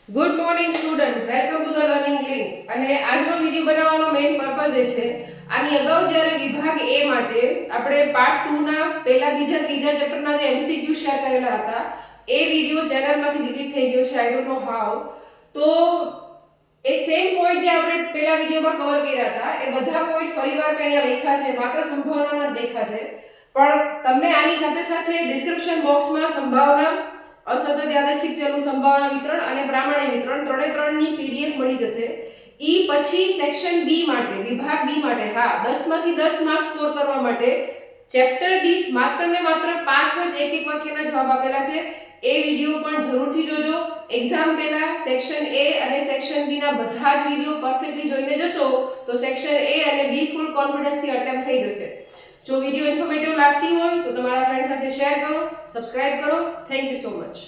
Good morning students, welcome to the learning link. અને આજનો video બનાવવાનો મેઇન પર્પઝ એ છે, આની અગાઉ જ્યારે વિભાગ એ માટે આપણે પાર્ટ 2 ના પહેલા બીજા ત્રીજા ચેપ્ટરના જે એમસીક્યુ શેર કરેલા હતા એ વિડિયો ચેનલમાંથી ડિલીટ થઈ ગયો છે. I don't know how. તો એ સેમ પોઈન્ટ જે આપણે પહેલા વિડિયોમાં કવર કર્યા હતા એ બધા પોઈન્ટ ફરીવાર મેં અહીંયા લખ્યા છે. માત્ર સંભાવનાના જ લખ્યા છે, પણ તમને આની સાથે સાથે ડિસ્ક્રિપ્શન બોક્સમાં સંભાવના, અસતત યાદચ્છિક ચલનું સંભાવના વિતરણ અને પ્રામાણિક વિતરણ ત્રણેની પીડીએફ મળી જશે. ઈ પછી સેક્શન બી માટે, વિભાગ બી માટે, હા, 10 માંથી 10 માર્ક સ્કોર કરવા માટે ચેપ્ટર દીઠ માત્ર ને માત્ર 5 જ એક વાક્યના જવાબ આપેલા છે. એ વિડિયો પણ જરૂરથી જોજો. એક્ઝામ પહેલા સેક્શન એ અને સેક્શન બી ના બધા જ વિડિયો પરફેક્ટલી જોઈને જશો તો સેક્શન એ અને બી ફૂલ કોન્ફિડન્સથી અટેમ્પ્ટ થઈ જશે. જો વિડિયો ઇન્ફોર્મેટિવ લાગતી હોય તો તમારા ફ્રેન્ડ સાથે શેર કરો, સબસ્ક્રાઇબ કરો. Thank you so much.